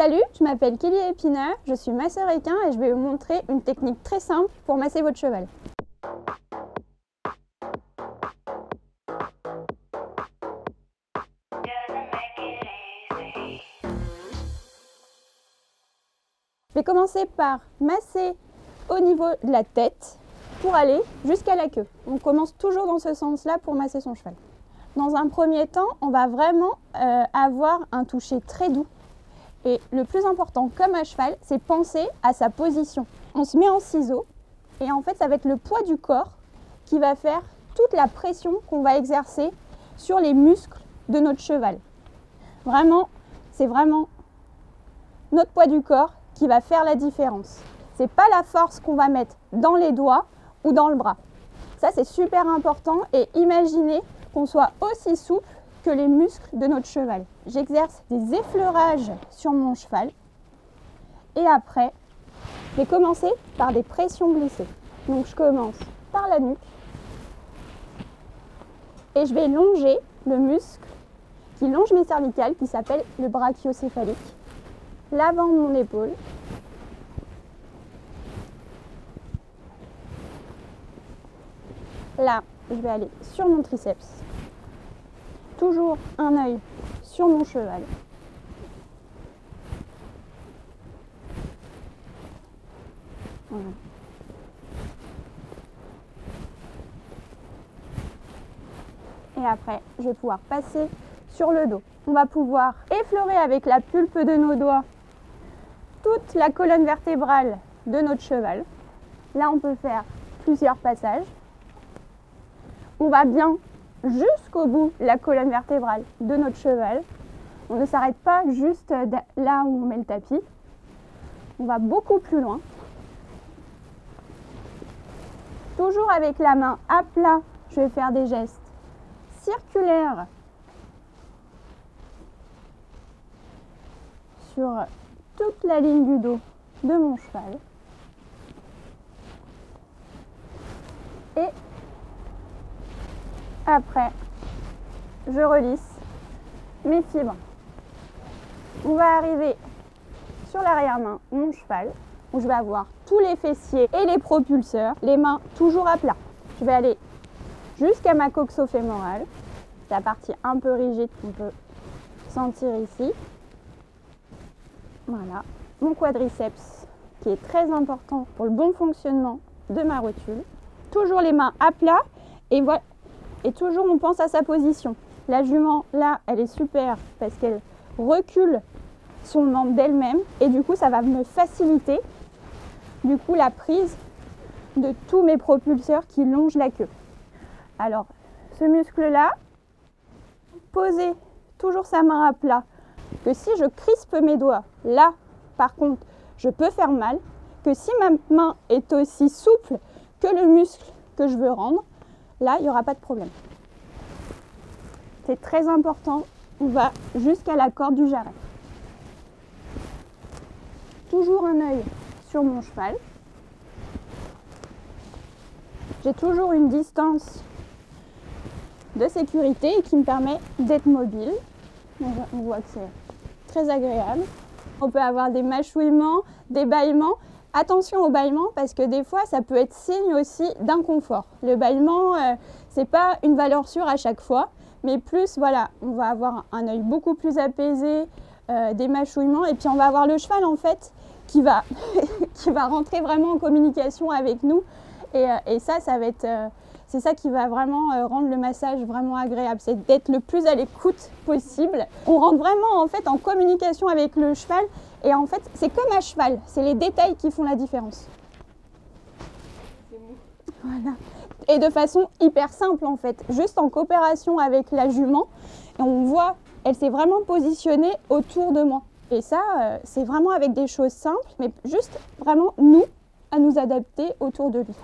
Salut, je m'appelle Kelly Épineur, je suis masseur équin et je vais vous montrer une technique très simple pour masser votre cheval. Je vais commencer par masser au niveau de la tête pour aller jusqu'à la queue. On commence toujours dans ce sens-là pour masser son cheval. Dans un premier temps, on va vraiment avoir un toucher très doux. Et le plus important, comme un cheval, c'est penser à sa position. On se met en ciseaux et en fait, ça va être le poids du corps qui va faire toute la pression qu'on va exercer sur les muscles de notre cheval. Vraiment, c'est vraiment notre poids du corps qui va faire la différence. C'est pas la force qu'on va mettre dans les doigts ou dans le bras. Ça, c'est super important et imaginez qu'on soit aussi souple que les muscles de notre cheval. J'exerce des effleurages sur mon cheval et après, je vais commencer par des pressions glissées. Donc je commence par la nuque et je vais longer le muscle qui longe mes cervicales qui s'appelle le brachiocéphalique, l'avant de mon épaule. Là, je vais aller sur mon triceps. Toujours un œil sur mon cheval. Voilà. Et après, je vais pouvoir passer sur le dos. On va pouvoir effleurer avec la pulpe de nos doigts toute la colonne vertébrale de notre cheval. Là, on peut faire plusieurs passages. On va bien jusqu'au bout de la colonne vertébrale de notre cheval. On ne s'arrête pas juste là où on met le tapis. On va beaucoup plus loin. Toujours avec la main à plat, je vais faire des gestes circulaires sur toute la ligne du dos de mon cheval. Et après, je relisse mes fibres. On va arriver sur l'arrière-main de mon cheval, où je vais avoir tous les fessiers et les propulseurs, les mains toujours à plat. Je vais aller jusqu'à ma coxo-fémorale, la partie un peu rigide qu'on peut sentir ici. Voilà, mon quadriceps qui est très important pour le bon fonctionnement de ma rotule. Toujours les mains à plat et voilà. Et toujours on pense à sa position. La jument là, elle est super parce qu'elle recule son membre d'elle-même et du coup ça va me faciliter du coup la prise de tous mes propulseurs qui longent la queue. Alors ce muscle là, poser toujours sa main à plat, que si je crispe mes doigts, là par contre je peux faire mal, que si ma main est aussi souple que le muscle que je veux rendre, là, il n'y aura pas de problème. C'est très important. On va jusqu'à la corde du jarret. Toujours un œil sur mon cheval. J'ai toujours une distance de sécurité qui me permet d'être mobile. On voit que c'est très agréable. On peut avoir des mâchouillements, des bâillements. Attention au bâillement parce que des fois ça peut être signe aussi d'inconfort. Le bâillement, c'est pas une valeur sûre à chaque fois, mais plus voilà, on va avoir un œil beaucoup plus apaisé, des mâchouillements et puis on va avoir le cheval en fait qui va, qui va rentrer vraiment en communication avec nous et ça va être, c'est ça qui va vraiment rendre le massage vraiment agréable, c'est d'être le plus à l'écoute possible. On rentre vraiment en fait en communication avec le cheval. Et en fait, c'est comme un cheval, c'est les détails qui font la différence. Voilà. Et de façon hyper simple en fait, juste en coopération avec la jument. Et on voit, elle s'est vraiment positionnée autour de moi. Et ça, c'est vraiment avec des choses simples, mais juste vraiment nous, à nous adapter autour de lui.